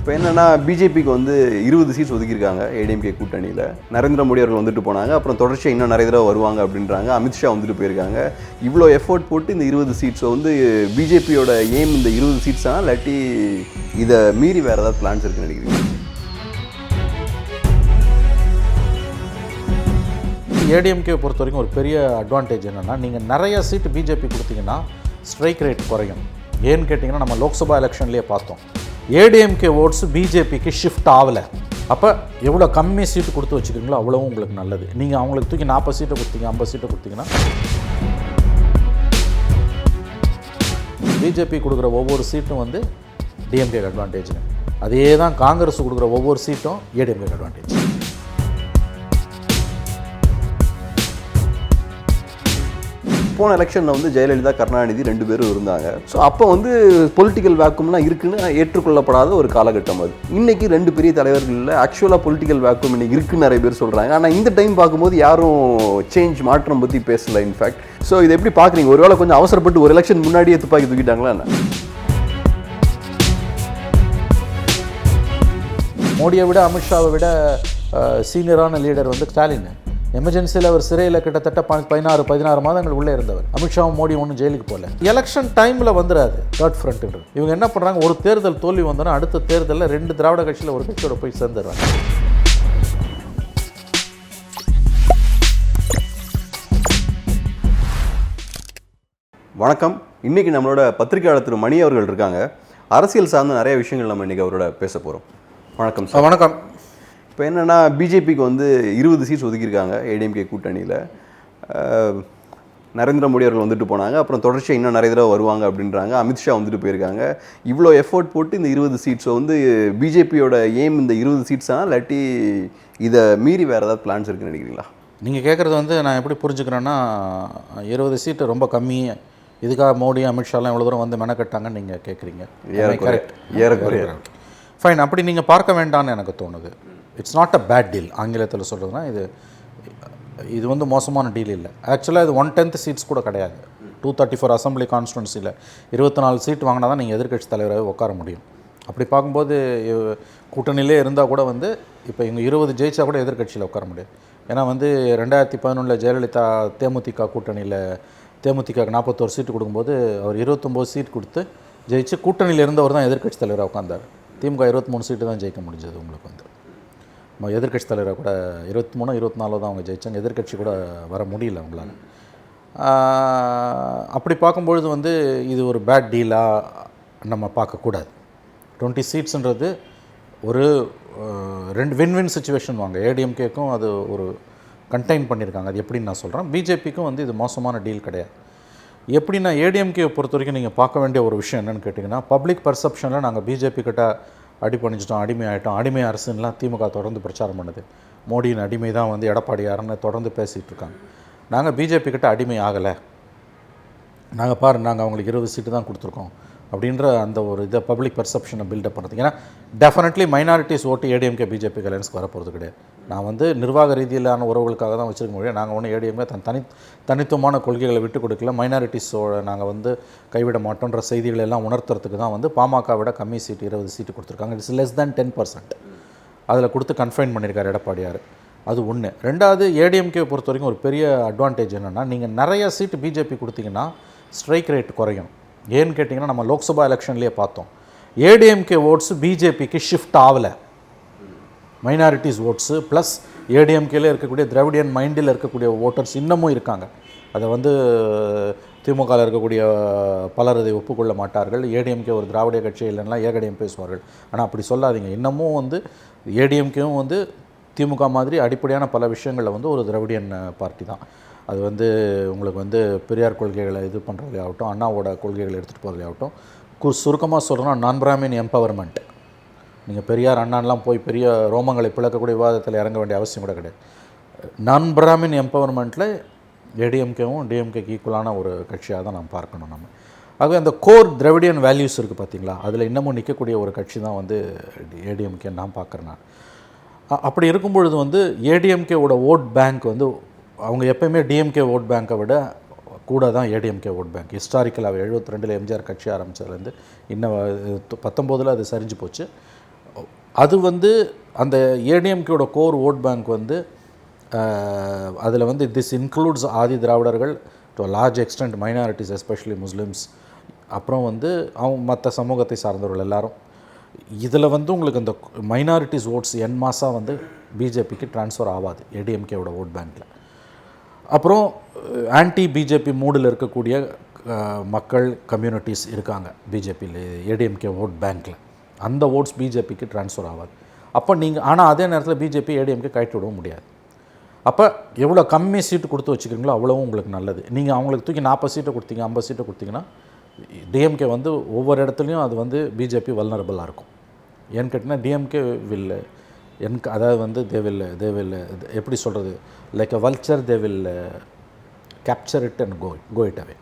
இப்போ என்னென்னா பிஜேபிக்கு வந்து 20 சீட்ஸ் ஒதுக்கியிருக்காங்க ஏடிஎம்கே கூட்டணியில். நரேந்திர மோடி அவர்கள் வந்துட்டு போனாங்க. அப்புறம் தொடர்ச்சியாக இன்னும் நிறைய தடவை வருவாங்க அப்படின்றாங்க. அமித்ஷா வந்துட்டு போயிருக்காங்க. இவ்வளோ எஃபோர்ட் போட்டு இந்த 20 சீட்ஸை வந்து பிஜேபியோட எய்ம் இந்த 20 சீட்ஸ் தான், இல்லாட்டி இதை மீறி வேறு ஏதாவது பிளான்ஸ் இருக்குன்னு நினைக்கிறீங்க? ஏடிஎம்கே பொறுத்த வரைக்கும் ஒரு பெரிய அட்வான்டேஜ் என்னென்னா, நீங்கள் நிறைய சீட்டு பிஜேபி கொடுத்தீங்கன்னா ஸ்ட்ரைக் ரேட் குறையும். ஏன்னு கேட்டிங்கன்னா, நம்ம லோக்சபா எலெக்ஷன்லேயே பார்த்தோம், ஏடிஎம்கே ஓட்ஸ் பிஜேபிக்கு ஷிஃப்ட் ஆகலை. அப்போ எவ்வளோ கம்மி சீட்டு கொடுத்து வச்சுக்கிறீங்களோ அவ்வளவும் உங்களுக்கு நல்லது. நீங்கள் அவங்களுக்கு தூக்கி 40 சீட்டை கொடுத்தீங்க, 50 சீட்டை கொடுத்தீங்கன்னா பிஜேபி கொடுக்குற ஒவ்வொரு சீட்டும் வந்து டிஎம்கே அட்வான்டேஜ். அதே தான் காங்கிரஸ் கொடுக்குற ஒவ்வொரு சீட்டும் ஏடிஎம்கே அட்வான்டேஜ். போன எலெக்ஷனில் வந்து ஜெயலலிதா, கருணாநிதி 2 பேரும் இருந்தாங்க. ஸோ அப்போ வந்து பொலிட்டிக்கல் வேக்கும்லாம் இருக்குன்னு ஏற்றுக்கொள்ளப்படாத ஒரு காலகட்டம் அது. இன்றைக்கி 2 பெரிய தலைவர்களில் ஆக்சுவலாக பொலிட்டிக்கல் வேக்கும் இன்றைக்கி இருக்குன்னு நிறைய பேர் சொல்கிறாங்க. ஆனால் இந்த டைம் பார்க்கும்போது யாரும் மாற்றம் பற்றி பேசலை இன்ஃபேக்ட். ஸோ இதை எப்படி பார்க்குறீங்க? ஒருவேளை கொஞ்சம் அவசரப்பட்டு ஒரு எலெக்ஷன் முன்னாடியே துப்பாக்கி தூக்கிட்டாங்களா என்ன? மோடியை விட, அமித்ஷாவை விட சீனியரான லீடர் வந்து ஸ்டாலின். எமர்ஜென்சியில் அவர் சிறையில் கிட்டத்தட்ட 16 மாதங்கள் உள்ளே இருந்தவர். அமித்ஷாவும் மோடி ஒன்றும் ஜெயிலுக்கு போகல. எலெக்ஷன் டைமில் வந்துடாது தேர்ட் ஃப்ரண்ட்டுன்றது. இவங்க என்ன பண்ணுறாங்க, ஒரு தேர்தல் தோல்வி வந்தோன்னா அடுத்த தேர்தலில் 2 திராவிட கட்சியில் ஒரு கட்சியோட போய் சேர்ந்துடுறாங்க. வணக்கம். இன்றைக்கி நம்மளோட பத்திரிகையாளர் திரு மணி அவர்கள் இருக்காங்க. அரசியல் சார்ந்த நிறைய விஷயங்கள் நம்ம இன்றைக்கி அவரோட பேச போகிறோம். வணக்கம் சார். வணக்கம். இப்போ என்னென்னா பிஜேபிக்கு வந்து 20 சீட்ஸ் ஒதுக்கியிருக்காங்க ஏடிஎம்கே கூட்டணியில். நரேந்திர மோடி அவர்கள் வந்துட்டு போனாங்க. அப்புறம் தொடர்ச்சியாக இன்னும் நிறைய தடவை வருவாங்க அப்படின்றாங்க. அமித்ஷா வந்துட்டு போயிருக்காங்க. இவ்வளோ எஃபோர்ட் போட்டு இந்த 20 சீட்ஸை வந்து பிஜேபியோட எய்ம் இந்த 20 சீட்ஸ் தான், இல்லாட்டி இதை மீறி வேறு ஏதாவது பிளான்ஸ் இருக்குன்னு நினைக்கிறீங்களா? நீங்கள் கேட்குறது வந்து நான் எப்படி புரிஞ்சுக்கிறேன்னா, 20 சீட்டு ரொம்ப கம்மி, இதுக்காக மோடி, அமித்ஷாலாம் இவ்வளோ தூரம் வந்து மெனக்கட்டாங்கன்னு நீங்கள் கேட்குறீங்க. கரெக்ட். ஃபைன். அப்படி நீங்கள் பார்க்க வேண்டாம்னு எனக்கு தோணுது. It's not a bad deal. ஆங்கிலத்தில் சொல்கிறதுனா இது வந்து மோசமான டீல் இல்லை. ஆக்சுவலாக இது 1/10 சீட்ஸ் கூட கிடையாது. 234 அசம்பிளி கான்ஸ்டிடுவன்சியில் 24 சீட் வாங்கினா தான் நீங்கள் எதிர்க்கட்சி தலைவராக உட்கார முடியும். அப்படி பார்க்கும்போது கூட்டணியிலே இருந்தால் கூட வந்து இப்போ இவங்க 20 ஜெயிச்சா கூட எதிர்க்கட்சியில் உட்கார முடியாது. ஏன்னா வந்து 2011 ஜெயலலிதா தேமுதிக கூட்டணியில் தேமுதிகக்கு 41 சீட்டு கொடுக்கும்போது அவர் 29 சீட் கொடுத்து ஜெயிச்சு கூட்டணியில் இருந்தவர் தான் எதிர்க்கட்சி தலைவராக உட்காந்தார். திமுக 23 சீட்டு தான் ஜெயிக்க முடிஞ்சது. உங்களுக்கு வந்து எதிர்க்கட்சி தலைவராக கூட 23, 24 தான் அவங்க ஜெயித்தாங்க. எதிர்க்கட்சி கூட வர முடியல அவங்களால. அப்படி பார்க்கும்பொழுது வந்து இது ஒரு பேட் டீலாக நம்ம பார்க்கக்கூடாது. 20 சீட்ஸுன்றது ஒரு 2 வின் சுச்சுவேஷன் வாங்க. ஏடிஎம்கேக்கும் அது ஒரு கண்டெயின் பண்ணியிருக்காங்க. அது எப்படின்னு நான் சொல்கிறேன். பிஜேபிக்கும் வந்து இது மோசமான டீல் கிடையாது. எப்படின்னா, ஏடிஎம்கே பொறுத்த வரைக்கும் நீங்கள் பார்க்க வேண்டிய ஒரு விஷயம் என்னென்னு கேட்டிங்கன்னா, பப்ளிக் பர்செப்ஷனில் நாங்கள் பிஜேபி கிட்ட அடிப்பணிச்சிட்டோம், அடிமை ஆகிட்டோம், அடிமை அரசுன்னெலாம் திமுக தொடர்ந்து பிரச்சாரம் பண்ணுது. மோடியின் அடிமை தான் வந்து எடப்பாடியாருன்னு தொடர்ந்து பேசிகிட்டு இருக்காங்க. நாங்கள் பிஜேபி கிட்ட அடிமை ஆகலை, நாங்கள் அவங்களுக்கு 20 சீட்டு தான் கொடுத்துருக்கோம் அப்படின்ற அந்த ஒரு இதை பப்ளிக் பர்செப்ஷனை பில்டப் பண்ணுறதுக்கு. ஏன்னா டெஃபினெட்லி மைனாரிட்டிஸ் ஓட்டு ஏடிஎம்கே பிஜேபி அலையன்ஸ்க்கு வரப்போகிறது கிடையாது. நான் வந்து நிர்வாக ரீதியிலான உறவுகளுக்காக தான் வச்சுருக்க முடியும். நாங்கள் ஒன்றும் ஏடிஎம்கே தனித்துவமான கொள்கைகளை விட்டு கொடுக்கல. மைனாரிட்டிஸோட நாங்கள் வந்து கைவிட மாட்டோன்ற செய்திகளை எல்லாம் உணர்த்துறதுக்கு தான் வந்து பாமக விட கம்மி சீட்டு 20 சீட்டு கொடுத்துருக்காங்க. It's less than 10%. அதில் கொடுத்து கன்ஃபைன் பண்ணியிருக்காரு எடப்பாடியார். அது ஒன்று. ரெண்டாவது, ஏடிஎம்கே பொறுத்த வரைக்கும் ஒரு பெரிய அட்வான்டேஜ் என்னென்னா, நீங்கள் நிறைய சீட்டு பிஜேபி கொடுத்தீங்கன்னா ஸ்ட்ரைக் ரேட் குறையும். ஏன்னு கேட்டிங்கன்னா, நம்ம லோக்சபா எலெக்ஷன்லேயே பார்த்தோம், ஏடிஎம்கே ஓட்ஸு பிஜேபிக்கு ஷிஃப்ட் ஆகலை. மைனாரிட்டிஸ் ஓட்ஸு ப்ளஸ் ஏடிஎம்கேல இருக்கக்கூடிய திராவிடியன் மைண்டில் இருக்கக்கூடிய ஓட்டர்ஸ் இன்னமும் இருக்காங்க. அதை வந்து திமுகவில் இருக்கக்கூடிய பலர் அதை ஒப்புக்கொள்ள மாட்டார்கள். ஏடிஎம்கே ஒரு திராவிட கட்சி இல்லைன்னா ஏகடிஎம் பேசுவார்கள். ஆனால் அப்படி சொல்லாதீங்க. இன்னமும் வந்து ஏடிஎம்கேவும் வந்து திமுக மாதிரி அடிப்படையான பல விஷயங்களில் வந்து ஒரு திராவிடியன் பார்ட்டி தான். அது வந்து உங்களுக்கு வந்து பெரியார் கொள்கைகளை இது பண்ணுறதுலே ஆகட்டும், அண்ணாவோட கொள்கைகளை எடுத்துகிட்டு போகிறதே ஆகட்டும், சுருக்கமாக சொல்கிறோன்னா நான் பிராமின் எம்பவர்மெண்ட். நீங்கள் பெரியார் அண்ணான்லாம் போய் பெரிய ரோமங்களை பிளக்கக்கூடிய விவாதத்தில் இறங்க வேண்டிய அவசியம் கூட கிடையாது. நான் பிராமின் எம்பவர்மெண்ட்டில் ஏடிஎம்கேவும் டிஎம்கேக்கு ஈக்குவலான ஒரு கட்சியாக தான் நாம் பார்க்கணும் நம்ம. ஆகவே அந்த கோர் திராவிடியன் வேல்யூஸ் இருக்குது பார்த்தீங்களா, அதில் இன்னமும் நிற்கக்கூடிய ஒரு கட்சி தான் வந்து ஏடிஎம்கே நான் பார்க்குறேன். நான் அப்படி இருக்கும் பொழுது வந்து ஏடிஎம்கேவோட ஓட் பேங்க் வந்து அவங்க எப்போயுமே டிஎம்கே ஓட் பேங்க்கை விட கூட தான் ஏடிஎம்கே ஓட் பேங்க். ஹிஸ்டாரிக்கலாக 72 எம்ஜிஆர் கட்சி ஆரம்பித்ததுலேருந்து இன்னும் 19 அது சரிஞ்சு போச்சு. அது வந்து அந்த ஏடிஎம்கேயோட கோர் ஓட் பேங்க் வந்து அதில் வந்து திஸ் இன்க்ளூட்ஸ் ஆதி திராவிடர்கள், to large extent minorities especially Muslims, அப்புறம் வந்து அவங்க மற்ற சமூகத்தை சார்ந்தவர்கள் எல்லாரும். இதில் வந்து உங்களுக்கு இந்த மைனாரிட்டிஸ் ஓட்ஸ் என் மாதம் வந்து பிஜேபிக்கு ட்ரான்ஸ்ஃபர் ஆகாது ஏடிஎம்கேவோட ஓட் பேங்க்கில். அப்புறம் ஆன்டி பிஜேபி மூடில் இருக்கக்கூடிய மக்கள் கம்யூனிட்டிஸ் இருக்காங்க பிஜேபியில் ஏடிஎம்கே ஓட் பேங்க்கில், அந்த ஓட்ஸ் பிஜேபிக்கு ட்ரான்ஸ்ஃபர் ஆகாது. அப்போ நீங்கள் ஆனால் அதே நேரத்தில் பிஜேபி ஏடிஎம்கே கழட்டி விடவும் முடியாது. அப்போ எவ்வளோ கம்மி சீட்டு கொடுத்து வச்சுக்கிறீங்களோ அவ்வளவும் உங்களுக்கு நல்லது. நீங்கள் அவங்களுக்கு தூக்கி 40 சீட்டை கொடுத்தீங்க, 50 சீட்டை கொடுத்தீங்கன்னா டிஎம்கே வந்து ஒவ்வொரு இடத்துலையும் அது வந்து பிஜேபி வல்னரபிளாக இருக்கும். ஏன்னு கேட்டிங்கன்னா டிஎம்கே வில் அதாவது வந்து தேவில் எப்படி சொல்கிறது, like a vulture, they'll capture it and go it away.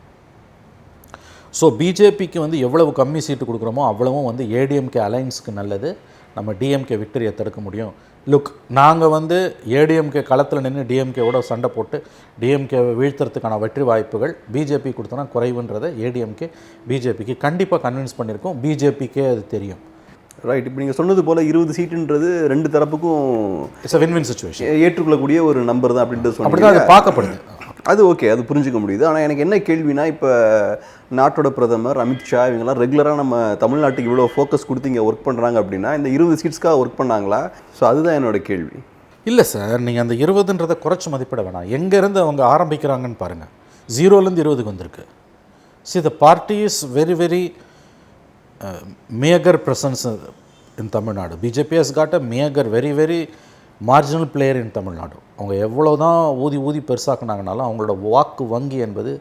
So பிஜேபிக்கு வந்து எவ்வளவு கம்மி சீட்டு கொடுக்குறோமோ அவ்வளவும் வந்து ஏடிஎம்கே அலைன்ஸுக்கு நல்லது. நம்ம டிஎம்கே விக்டரியை தடுக்க முடியும். லுக், நாங்கள் வந்து ஏடிஎம்கே களத்தில் நின்று டிஎம்கேவோட சண்டை போட்டு டிஎம்கேவை வீழ்த்துறதுக்கான வெற்றி வாய்ப்புகள் பிஜேபி கொடுத்தோன்னா குறைவுன்றதை ஏடிஎம்கே பிஜேபிக்கு கண்டிப்பாக கன்வின்ஸ் பண்ணியிருக்கோம். பிஜேபிக்கே அது தெரியும். ரைட். இப்போ நீங்கள் சொன்னது போல் 20 சீட்டுன்றது ரெண்டு தரப்புக்கும் இட்ஸ் அ வின்-வின் சிச்சுவேஷன், ஏற்றுக்கொள்ளக்கூடிய ஒரு நம்பர் தான் அப்படின்றது சொன்னீங்க. அப்படி தான் அது பார்க்கப்படுது. அது ஓகே, அது புரிஞ்சிக்க முடியுது. ஆனால் எனக்கு என்ன கேள்வினா, இப்போ நாட்டோட பிரதமர் அமித்ஷா இவங்கெல்லாம் ரெகுலராக நம்ம தமிழ்நாட்டுக்கு இவ்வளோ ஃபோக்கஸ் கொடுத்து இங்கே ஒர்க் பண்ணுறாங்க அப்படின்னா இந்த 20 சீட்ஸ்க்காக ஒர்க் பண்ணாங்க. ஸோ அதுதான் என்னோட கேள்வி. இல்லை சார், நீங்கள் அந்த 20ன்றதை குறைச்சி மதிப்பிட வேணாம். எங்கேருந்து அவங்க ஆரம்பிக்கிறாங்கன்னு பாருங்கள். 0லேருந்து 20க்கு வந்திருக்கு. See the party is very very maker presence in Tamil Nadu. BJP has got a maker very very marginal player இன் தமிழ்நாடு. அவங்க எவ்வளோ தான் ஊதி பெருசாக்குனாங்கனாலும் அவங்களோட வாக்கு வங்கி என்பது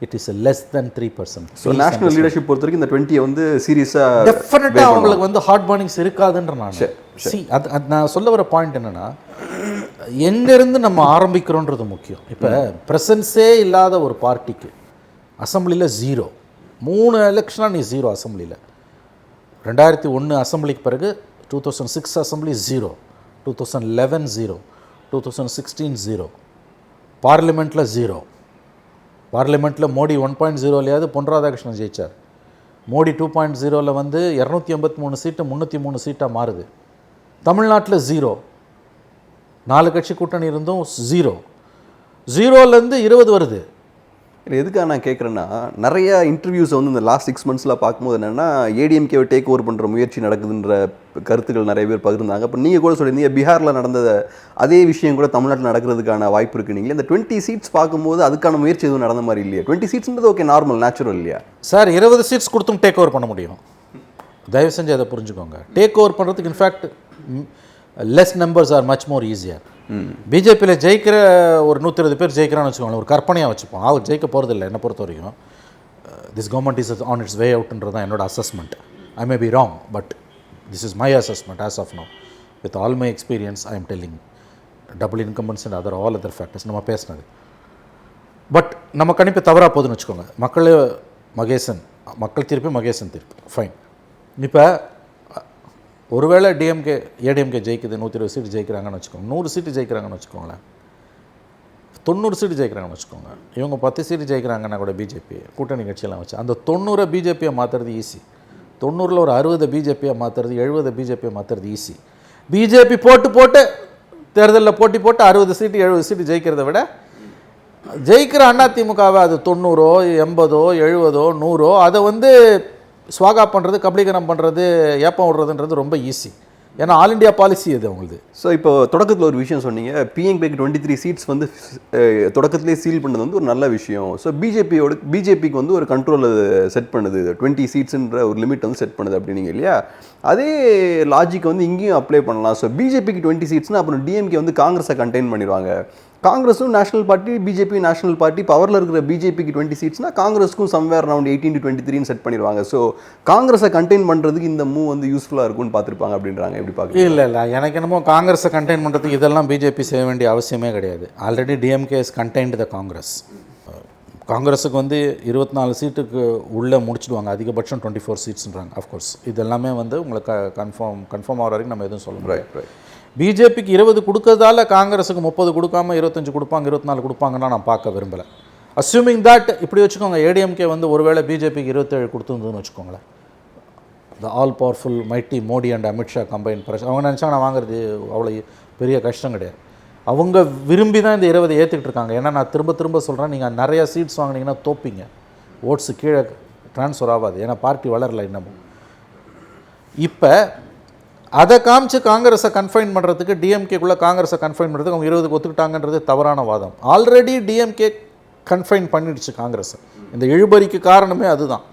it is less than 3%. So national leadership பொறுத்த வரைக்கும் இந்த 20 வந்து சீரியஸாக டெஃபினட்டாக அவங்களுக்கு வந்து ஹார்ட் பர்னிங்ஸ் இருக்காதுன்ற நான் அது நான் சொல்ல வர பாயிண்ட் என்னென்னா, எங்கேருந்து நம்ம ஆரம்பிக்கிறோன்றது முக்கியம். இப்போ ப்ரெசன்ஸே இல்லாத ஒரு பார்ட்டிக்கு அசம்பிளியில் 0, 3 எலெக்ஷனாக நீ 0 அசம்பிளியில். 2001 அசம்பிளிக்கு பிறகு 2006 அசம்பிளி 0, 2011 0, 2016 0, பார்லிமெண்ட்டில் 0. பார்லிமெண்ட்டில் மோடி 1.0லையாவது பொன் ராதாகிருஷ்ணன் ஜெயிச்சார். மோடி 2.0ல் வந்து 283 சீட்டு 303 சீட்டாக மாறுது. தமிழ்நாட்டில் 0, 4 கட்சி கூட்டணி இருந்தும் 0, 0லேருந்து 20 வருது. இல்லை, எதுக்காக நான் கேட்குறேன்னா, நிறைய இன்டர்வியூஸை வந்து இந்த லாஸ்ட் 6 மந்த்ஸில் பார்க்கும்போது என்னென்னா ஏடிஎம்கேவை டேக் ஓவர் பண்ணுற முயற்சி நடக்குதுன்ற கருத்துக்கள் நிறைய பேர் பகிர்ந்தாங்க. இப்போ நீங்கள் கூட சொல்லியிருந்தீங்க பீகாரில் நடந்த அதே விஷயம் கூட தமிழ்நாட்டில் நடக்கிறதுக்கான வாய்ப்பு இருக்குது. நீங்கள் இந்த 20 சீட்ஸ் பார்க்கும்போது அதுக்கான முயற்சி எதுவும் நடந்த மாதிரி இல்லையா? 20 சீட்ஸ்ன்றது ஓகே, நார்மல், நேச்சுரல் இல்லையா சார்? 20 சீட்ஸ் கொடுத்தும் டேக் ஓவர் பண்ண முடியும். தயவு செஞ்சு அதை புரிஞ்சுக்கோங்க. டேக் ஓவர் பண்ணுறதுக்கு in fact less numbers are much more easier. பிஜேபியில் ஜெயிக்கிற ஒரு 120 பேர் ஜெயிக்கிறான்னு வச்சுக்கோங்களேன், ஒரு கற்பனையாக வச்சுப்போம். அவர் ஜெயிக்க போகிறதில்ல என்னை பொறுத்த வரைக்கும். This government is on its way அவுட்ன்றது தான் என்னோட assessment. I may be wrong, but this is my assessment as of now. With all my experience I am telling. Double incumbency and all other factors நம்ம பேசினது. But நம்ம கணிப்பு தவறாக போகுதுன்னு வச்சுக்கோங்க. மக்கள் தீர்ப்பு மகேசன் தீர்ப்பு, ஃபைன். இப்போ ஒருவேளை ஏடிஎம்கே ஜெயிக்குது, 120 சீட்டு ஜெயிக்கிறாங்கன்னு வச்சுக்கோங்க, 100 சீட்டு ஜெயிக்கிறாங்கன்னு வச்சுக்கோங்களேன், 90 சீட்டு ஜெயிக்கிறாங்கன்னு வச்சுக்கோங்க, இவங்க 10 சீட்டு ஜெயிக்கிறாங்கன்னா கூட பிஜேபி கூட்டணி கட்சியெல்லாம் வச்சு அந்த 90 பிஜேபியை மாற்றுறது ஈஸி. 90ல் ஒரு 60 பிஜேபியை மாற்றுறது, 70 பிஜேபியை மாற்றுறது ஈஸி. பிஜேபி போட்டு தேர்தலில் போட்டி போட்டு 60 சீட்டு 70 சீட்டு ஜெயிக்கிறத விட ஜெயிக்கிற அதிமுகவை அது 90, 80, 70, 100 அதை வந்து ஸ்வாகா பண்ணுறது, கபலீகரம் பண்ணுறது, ஏப்பம் விடுறதுன்றது ரொம்ப ஈஸி. ஏன்னா ஆல் இண்டியா பாலிசி அது அவங்களுக்கு. ஸோ இப்போ தொடக்கத்தில் ஒரு விஷயம் சொன்னீங்க, பிஎன்பிக்கு 23 சீட்ஸ் வந்து தொடக்கத்திலே சீல் பண்ணது வந்து ஒரு நல்ல விஷயம். ஸோ பிஜேபிக்கு வந்து ஒரு கண்ட்ரோல் செட் பண்ணுது, 20 சீட்ஸுன்ற ஒரு லிமிட் வந்து செட் பண்ணுது அப்படின்னீங்க இல்லையா? அதே லாஜிக் வந்து இங்கேயும் அப்ளை பண்ணலாம். ஸோ பிஜேபிக்கு 20 சீட்ஸ்னால் அப்புறம் டிஎம்கே வந்து காங்கிரஸை கண்டெயின் பண்ணிடுவாங்க. காங்கிரஸும் national party, BJP national party, பவரில் இருக்கிற பிஜேபிக்கு 20 சீட்ஸ்னால் காங்கிரஸுக்கும் சம்வேர் அரவுண்ட் 18 to 23 செட் பண்ணிடுவாங்க. ஸோ காங்கிரஸை கண்டெயின் பண்ணுறதுக்கு இந்த மூவ் வந்து யூஸ்ஃபுல்லாக இருக்கும்னு பார்த்துருப்பாங்க அப்படின்றாங்க. எப்படி பார்க்குறீங்க? இல்லை, எனக்கு என்னமோ காங்கிரஸை கண்டெயின் பண்ணுறதுக்கு இதெல்லாம் பிஜேபி செய்ய வேண்டிய அவசியமே கிடையாது. ஆல்ரெடி டிஎம்கே இஸ் கண்டெயின்டு த காங்கிரஸ். காங்கிரஸுக்கு வந்து 24 சீட்டுக்கு உள்ளே முடிச்சிடுவாங்க, அதிகபட்சம் 24 சீட்ஸ்ன்றாங்க. அஃப்கோர்ஸ் இது எல்லாமே வந்து உங்களுக்கு கன்ஃபார்ம் ஆகிற வரைக்கும் நம்ம எதுவும் சொல்ல முடியாது. பிஜேபிக்கு 20 கொடுக்கறதால காங்கிரஸுக்கு 30 கொடுக்காம 25 கொடுப்பாங்க, 24 கொடுப்பாங்கன்னா நான் பார்க்க விரும்பலை. அஸ்யூமிங் தட் இப்படி வச்சுக்கோங்க, ஏடிஎம்கே வந்து ஒருவேளை பிஜேபிக்கு 27 கொடுத்துருந்ததுன்னு வச்சுக்கோங்களேன், the all powerful mighty Modi and Amit Shah combine pressure. அவங்க நினச்சாங்க நான் வாங்குறது அவ்வளோ பெரிய கஷ்டம் கிடையாது. அவங்க விரும்பி தான் இந்த 20 ஏற்றுக்கிட்டு இருக்காங்க. ஏன்னா நான் திரும்ப திரும்ப சொல்கிறேன், நீங்கள் நிறையா சீட்ஸ் வாங்கினீங்கன்னா தோப்பீங்க, ஓட்ஸு கீழே ட்ரான்ஸ்ஃபர் ஆகாது, ஏன்னா பார்ட்டி வளரல இன்னமும். இப்போ அதை காமிச்சு காங்கிரஸை கன்ஃபைன் பண்ணுறதுக்கு, டிஎம்கேக்குள்ளே காங்கிரஸை கன்ஃபைன் பண்ணுறதுக்கு அவங்க 20க்கு ஒத்துக்கிட்டாங்கன்றது தவறான வாதம். ஆல்ரெடி டிஎம்கே கன்ஃபைன் பண்ணிடுச்சு காங்கிரஸை. இந்த இழுபறிக்கு காரணமே அதுதான்.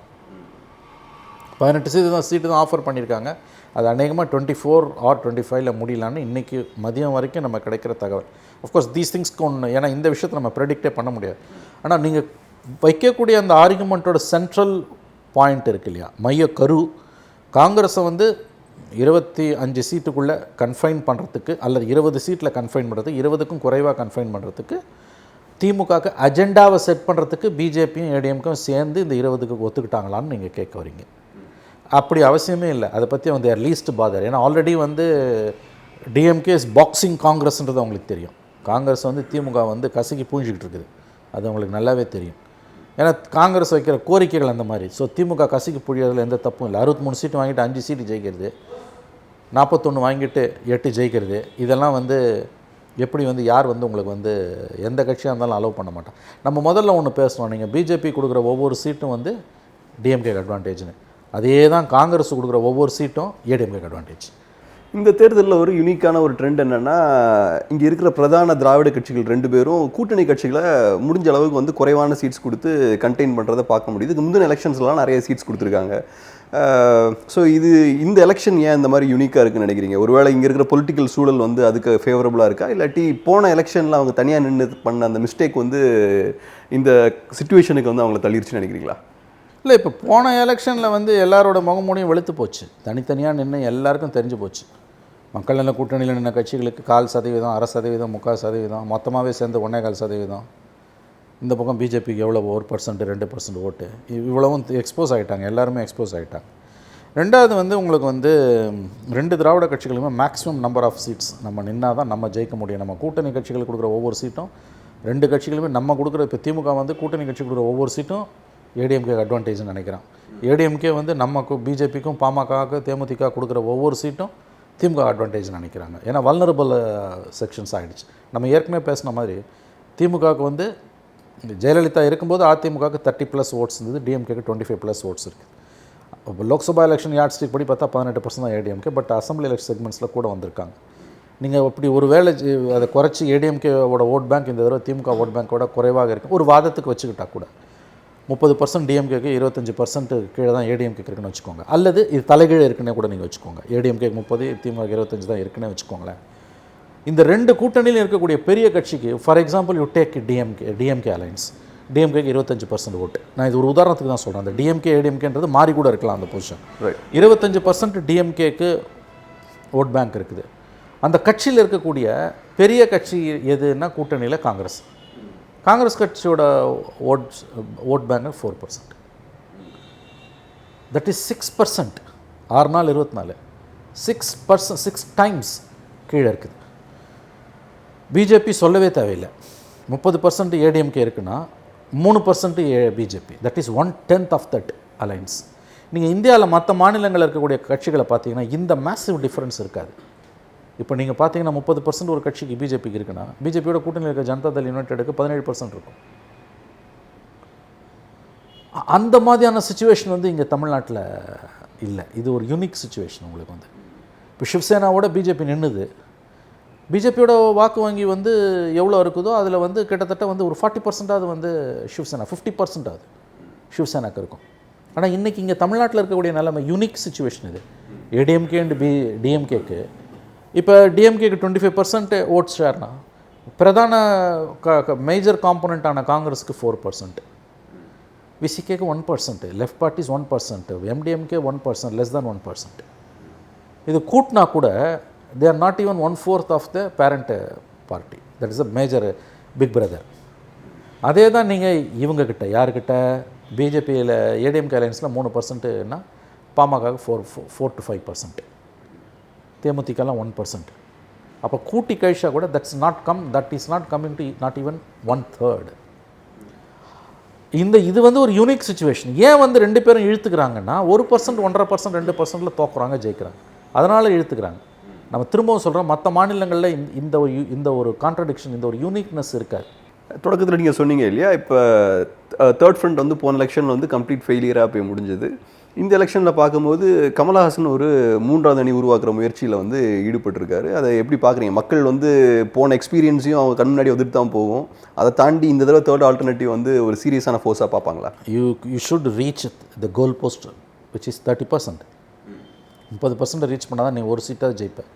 18 சீட்டு தான் ஆஃபர் பண்ணியிருக்காங்க. அது அநேகமாக 24 or 25 முடியலான்னு இன்றைக்கி மதியம் வரைக்கும் நம்ம கிடைக்கிற தகவல். அஃப்கோர்ஸ் தீஸ் திங்ஸ்க்கு ஒன்று, ஏன்னா இந்த விஷயத்தை நம்ம ப்ரெடிக்டே பண்ண முடியாது. ஆனால் நீங்கள் வைக்கக்கூடிய அந்த ஆர்குமெண்ட்டோட சென்ட்ரல் பாயிண்ட் இருக்கு இல்லையா, மைய கரு, காங்கிரஸை வந்து 25 சீட்டுக்குள்ளே கன்ஃபைன் பண்ணுறதுக்கு அல்லது 20 சீட்டில் கன்ஃபைன் பண்ணுறதுக்கு, 20க்கும் குறைவாக கன்ஃபைன் பண்ணுறதுக்கு திமுகவுக்கு அஜெண்டாவை செட் பண்ணுறதுக்கு பிஜேபியும் ஏடிஎம்கும் சேர்ந்து இந்த 20க்கு ஒத்துக்கிட்டாங்களான்னு நீங்கள் கேட்க வரீங்க. அப்படி அவசியமே இல்லை. அதை பற்றி அவங்க தேர் லீஸ்ட் பாதர். ஏன்னா ஆல்ரெடி வந்து டிஎம்கே இஸ் பாக்ஸிங் காங்கிரஸ்ன்றது அவங்களுக்கு தெரியும். காங்கிரஸ் வந்து திமுக வந்து கசக்கி பூஞ்சிக்கிட்டு இருக்குது, அது அவங்களுக்கு நல்லாவே தெரியும். ஏன்னா காங்கிரஸ் வைக்கிற கோரிக்கைகள் அந்த மாதிரி. ஸோ திமுக கசக்கி புழியறதுல எந்த தப்பும் இல்லை. 63 சீட்டு வாங்கிட்டு 5 சீட்டு ஜெயிக்கிறது, 41 வாங்கிட்டு 8 ஜெயிக்கிறது, இதெல்லாம் வந்து எப்படி வந்து யார் வந்து உங்களுக்கு வந்து எந்த கட்சியாக இருந்தாலும் அலோவ் பண்ண மாட்டான். நம்ம முதல்ல ஒன்று பேசுவோம், நீங்கள் பிஜேபி கொடுக்குற ஒவ்வொரு சீட்டும் வந்து டிஎம்கேக்கு அட்வான்டேஜ்னு, அதே தான் காங்கிரஸ் கொடுக்குற ஒவ்வொரு சீட்டும் ஏடிஎம்கேக்கு அட்வான்டேஜ். இந்த தேர்தலில் ஒரு யூனிக்கான ஒரு ட்ரெண்ட் என்னென்னா, இங்கே இருக்கிற பிரதான திராவிட கட்சிகள் 2 பேரும் கூட்டணி கட்சிகளை முடிஞ்ச அளவுக்கு வந்து குறைவான சீட்ஸ் கொடுத்து கண்டெயின் பண்ணுறதை பார்க்க முடியுது. இதுக்கு முந்தின எலெக்ஷன்ஸ்லாம் நிறைய சீட்ஸ் கொடுத்துருக்காங்க. ஸோ இந்த எலெக்ஷன் ஏன் இந்த மாதிரி யூனிக்காக இருக்குன்னு நினைக்கிறீங்க? ஒருவேளை இங்கே இருக்கிற பொலிட்டிக்கல் சூழல் வந்து அதுக்கு ஃபேவரபுளாக இருக்கா, இல்லாட்டி போன எலெக்ஷனில் அவங்க தனியாக நின்று பண்ண அந்த மிஸ்டேக் வந்து இந்த சிச்சுவேஷனுக்கு வந்து அவங்கள தள்ளிருச்சுன்னு நினைக்கிறீங்களா? இல்லை, இப்போ போன எலெக்ஷனில் வந்து எல்லாரோட முகமூடியும் வெளுத்து போச்சு. தனித்தனியாக நின்று எல்லாருக்கும் தெரிஞ்சு போச்சு. மக்கள் நல கூட்டணியில் நின்ற கட்சிகளுக்கு 4%, 1/2%, 3/4%, மொத்தமாகவே சேர்ந்து 1.25%. இந்த பக்கம் பிஜேபிக்கு எவ்வளோ 1%, 2% ஓட்டு, இவ்வளவும் எக்ஸ்போஸ் ஆகிட்டாங்க, எல்லாருமே எக்ஸ்போஸ் ஆகிட்டாங்க. ரெண்டாவது வந்து உங்களுக்கு வந்து 2 திராவிட கட்சிகளுமே மேக்ஸிமம் நம்பர் ஆஃப் சீட்ஸ் நம்ம நின்னா தான் நம்ம ஜெயிக்க முடியும். நம்ம கூட்டணி கட்சிகளுக்கு கொடுக்குற ஒவ்வொரு சீட்டும் 2 கட்சிகளுமே நம்ம கொடுக்குற, இப்போ திமுக வந்து கூட்டணி கட்சி கொடுக்குற ஒவ்வொரு சீட்டும் ஏடிஎம்கே அட்வான்டேஜ்னு நினைக்கிறான். ஏடிஎம்கே வந்து நமக்கும் பிஜேபிக்கும் பாமகவுக்கு தேமுதிக கொடுக்குற ஒவ்வொரு சீட்டும் திமுக அட்வான்டேஜ்னு நினைக்கிறாங்க. ஏன்னா வல்னரபிள் செக்ஷன்ஸ் ஆகிடுச்சு. நம்ம ஏற்கனவே பேசின மாதிரி திமுகவுக்கு வந்து ஜெயலலிதா இருக்கும்போது அதிமுகவுக்கு 30+ ஓட்ஸ் இருந்தது, டிஎம்கேக்கு 25+ ஓட்ஸ் இருக்குது. இப்போ லோக்சபா எலெக்ஷன் யார்ட் ஸ்டிக் படி பார்த்தா 18% தான் ஏடிஎம்கே, பட் அசம்பிளி எலெக்ஷன் செக்மெண்ட்ஸில் கூட வந்திருக்காங்க. நீங்கள் அப்படி ஒரு வேளை அதை குறைச்சி ஏடிஎம்கேவோட ஓட் பேங்க் இந்த தடவை திமுக ஓட் பேங்க்கோட குறைவாக இருக்குது ஒரு வாதத்துக்கு வச்சுக்கிட்டா கூட 30% டிஎம்கேக்கு 25% கீழே தான் ஏடிஎம்கேக்கு இருக்குன்னு வச்சுக்கோங்க. அல்லது இது தலைகீழே இருக்குன்னே கூட நீங்கள் வச்சுக்கோங்க. ஏடிஎம்கேக்கு 30, திமுக 25 தான் இருக்குன்னே வச்சுக்கோங்களேன். இந்த 2 கூட்டணியில் இருக்கக்கூடிய பெரிய கட்சிக்கு, for example you take DMK alliance, டிஎம்கேக்கு 25% ஓட்டு. நான் இது ஒரு உதாரணத்துக்கு தான் சொல்கிறேன். அந்த டிஎம்கே ஏடிஎம்கேன்றது மாறி கூட இருக்கலாம் அந்த பொசிஷன். 25% டிஎம்கேக்கு ஓட் பேங்க் இருக்குது. அந்த கட்சியில் இருக்கக்கூடிய பெரிய கட்சி எதுன்னா கூட்டணியில் காங்கிரஸ். காங்கிரஸ் கட்சியோட ஓட் பேங்க் 4%. That is 6%. 6 நாள் 24, 6%, 6 டைம்ஸ் கீழே இருக்குது. பிஜேபி சொல்லவே தேவையில்லை. 30% ஏடிஎம்கே இருக்குன்னா 3% BJP. That is 1/10 of that alliance. நீங்கள் இந்தியாவில் மற்ற மாநிலங்களில் இருக்கக்கூடிய கட்சிகளை பார்த்தீங்கன்னா இந்த மேசிவ் டிஃப்ரென்ஸ் இருக்காது. இப்போ நீங்கள் பார்த்தீங்கன்னா 30% ஒரு கட்சிக்கு பிஜேபிக்கு இருக்குன்னா, பிஜேபியோட கூட்டணியில் இருக்க ஜனதா தள் யுனைடெடுக்கு 17% இருக்கும். அந்த மாதிரியான சுச்சுவேஷன் வந்து இங்கே தமிழ்நாட்டில் இல்லை. இது ஒரு யூனிக் சுச்சுவேஷன். உங்களுக்கு வந்து இப்போ சிவசேனாவோட பிஜேபி நின்றுது. பிஜேபியோட வாக்கு வங்கி வந்து எவ்வளோ இருக்குதோ அதில் வந்து கிட்டத்தட்ட வந்து ஒரு 40% வந்து சிவசேனா, 50% அது சிவசேனாக்கு இருக்கும். ஆனால் இன்றைக்கி இங்கே தமிழ்நாட்டில் இருக்கக்கூடிய நிலைமை யூனிக் சுச்சுவேஷன் இது. ஏடிஎம்கே அண்ட் டிஎம்கேக்கு இப்போ டிஎம்கேக்கு 25% ஓட் ஷேர்னா, பிரதான மேஜர் காம்போனண்ட்டான காங்கிரஸுக்கு 4%, விசிகேக்கு 1%, left parties 1%, MDMK 1%, less than 1%. இது கூட்டினா கூட they are not even 1/4 of the parent party. That is a major big brother. அதே தான் நீங்கள் இவங்கக்கிட்ட யாருக்கிட்ட பிஜேபியில் ஏடிஎம்கே அலையன்ஸில் 3%ன்னா பாமகவுக்கு 4 to 5%, தேமுதிகலாம் 1%. அப்போ கூட்டி கழிச்சா கூட that is not coming to not even 1/3. இது வந்து ஒரு யூனிக் சுச்சுவேஷன். ஏன் வந்து 2 பேரும் இழுத்துக்கிறாங்கன்னா 1%, 1.5%, 2%ல் தோக்குறாங்க, ஜெயிக்கிறாங்க, அதனால் இழுத்துக்கிறாங்க. நம்ம திரும்பவும் சொல்கிறோம், மற்ற மாநிலங்களில் இந்த ஒரு கான்ட்ரடிக்ஷன், இந்த ஒரு யூனிக்னஸ் இருக்காது. தொடக்கத்தில் நீங்கள் சொன்னீங்க இல்லையா, இப்போ தேர்ட் ஃப்ரண்ட் வந்து போன எலெக்ஷனில் வந்து கம்ப்ளீட் ஃபெயிலியராக போய் முடிஞ்சது. இந்த எலெக்ஷனில் பார்க்கும்போது கமலஹாசன் ஒரு 3வது அணி உருவாக்குற முயற்சியில் வந்து ஈடுபட்டிருக்காரு. அதை எப்படி பார்க்குறீங்க? மக்கள் வந்து போன எக்ஸ்பீரியன்ஸையும் அவங்க கண் முன்னாடி வந்துட்டு தான் போகும். அதை தாண்டி இந்த தடவை தேர்ட் ஆல்டர்னேட்டிவ் வந்து ஒரு சீரியஸான ஃபோர்ஸாக பார்ப்பாங்களா? You should reach the goal post which is 30%. 30% reach பண்ணால் தான் நீங்கள் ஒரு சீட்டாவது ஜெயிப்பேன்,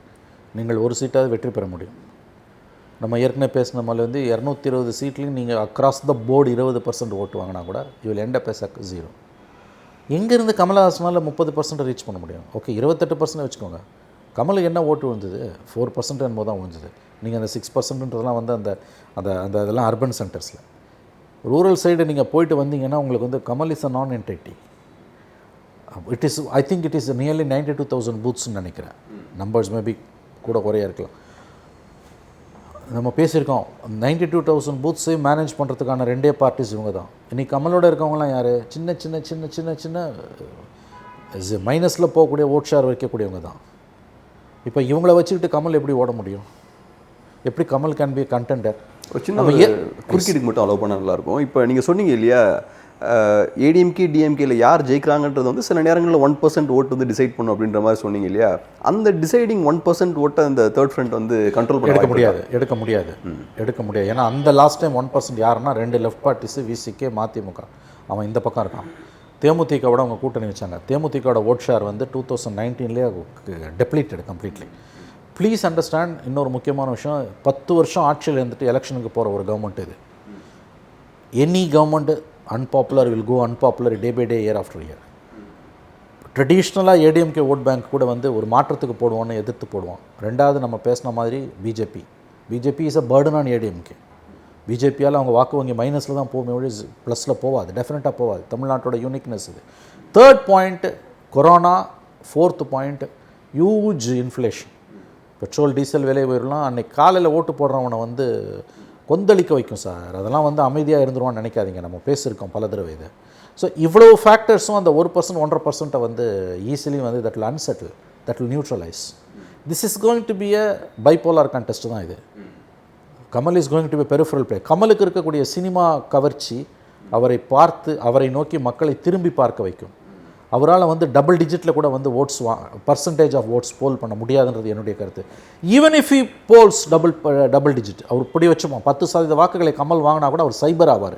நீங்கள் ஒரு சீட்டாவது வெற்றி பெற முடியும். நம்ம ஏற்கனவே பேசின மாதிரி வந்து 220 சீட்லேயும் நீங்கள் அக்ராஸ் த போர்டு 20% ஓட்டு வாங்கினா கூட you will end up as 0. எங்கேருந்து கமலஹாசனால் 30% ரீச் பண்ண முடியும்? ஓகே, 28% வச்சுக்கோங்க. கமலுக்கு என்ன ஓட்டு விழுந்தது? 4% என்னமோ தான் விழுந்தது. நீங்கள் அந்த 6%ன்றதெல்லாம் வந்து அந்த அந்த அந்த இதெல்லாம் அர்பன் சென்டர்ஸில். ரூரல் சைடு நீங்கள் போயிட்டு வந்தீங்கன்னா உங்களுக்கு வந்து கமல் இஸ் அ நான் entity. I think it is nearly 92,000 பூத்ஸ்ன்னு நினைக்கிறேன். நம்பர்ஸ் மேபி கூட குறையாக இருக்கலாம். நம்ம பேசியிருக்கோம், 92,000 பூத்ஸையும் மேனேஜ் பண்ணுறதுக்கான 2 பார்ட்டிஸ் இவங்க தான். இன்றைக்கி கமலோட இருக்கவங்களாம் யார்? சின்ன சின்ன சின்ன சின்ன சின்ன மைனஸில் போகக்கூடிய ஓட் ஷேர் வைக்கக்கூடியவங்க தான். இப்போ இவங்கள வச்சுக்கிட்டு கமல் எப்படி ஓட முடியும்? எப்படி கமல் கேன் பி கண்டெண்டர்? ஒரு சின்ன குறுக்கீடுக்கு மட்டும் அலோவ் பண்ண நல்லாயிருக்கும். இப்போ நீங்கள் சொன்னீங்க இல்லையா, ஏடிஎம்கே டிஎம்கேல யார் ஜெயிக்கிறாங்கன்றது வந்து சில நேரங்களில் 1% ஓட்டு வந்து டிசைட் பண்ணும் அப்படின்ற மாதிரி சொன்னீங்க இல்லையா. அந்த டிசைடிங் 1% ஓட்டை அந்த தேர்ட் ஃப்ரண்ட் வந்து கண்ட்ரோல் பண்ண எடுக்க முடியாது. ஏன்னா அந்த லாஸ்ட் டைம் 1% யாருன்னா 2 லெஃப்ட் பார்ட்டிஸு, விசிகே, மதிமுக. அவன் இந்த பக்கம் இருக்கான். தேமுதிகவோட அவங்க கூட்டணி வச்சாங்க. தேமுதிகவோட ஓட் ஷேர் வந்து 2019லேயே டெப்ளீட்டட் கம்ப்ளீட்லி. ப்ளீஸ் அண்டர்ஸ்டாண்ட், இன்னொரு முக்கியமான விஷயம், 10 வருஷம் ஆட்சியில் இருந்துட்டு எலெக்ஷனுக்கு போகிற ஒரு கவர்மெண்ட் இது. Any government unpopular will go unpopular day by day, year after year. ட்ரெடிஷ்னலாக ஏடிஎம்கே ஓட் பேங்க் கூட வந்து ஒரு மாற்றத்துக்கு போடுவோன்னு எதிர்த்து போடுவோம். ரெண்டாவது நம்ம பேசின மாதிரி BJP is a burden on ADMK. பிஜேபியால் அவங்க வாக்கு வங்கி மைனஸில் தான் போகும், ப்ளஸில் போகாது, டெஃபினட்டாக போகாது. தமிழ்நாட்டோட யூனிக்னஸ் இது. Third point corona. Fourth point huge inflation. Petrol diesel விலை உயரலாம். அன்றைக்கி காலையில் ஓட்டு போடுறவனை வந்து கொந்தளிக்க வைக்கும் சார். அதெல்லாம் வந்து அமைதியாக இருந்துருவான்னு நினைக்காதீங்க. நம்ம பேசியிருக்கோம் பல தடவை இது. ஸோ இவ்வளோ ஃபேக்டர்ஸும் அந்த 1%, 1.5% வந்து ஈஸிலி வந்து that will unsettle, that will neutralize. This is going to be a bipolar contest தான் இது. Kamal is going to be peripheral play. கமலுக்கு இருக்கக்கூடிய சினிமா கவர்ச்சி அவரை பார்த்து அவரை நோக்கி மக்களை திரும்பி பார்க்க வைக்கும். அவரால் வந்து டபுள் டிஜிட்டில் கூட வந்து votes percentage of votes poll பண்ண முடியாதுன்றது என்னுடைய கருத்து. Even if he polls double digit, அவர் இப்படி வச்சுப்போம் 10% வாக்குகளை கமல் வாங்கினா கூட அவர் சைபர் ஆவார்.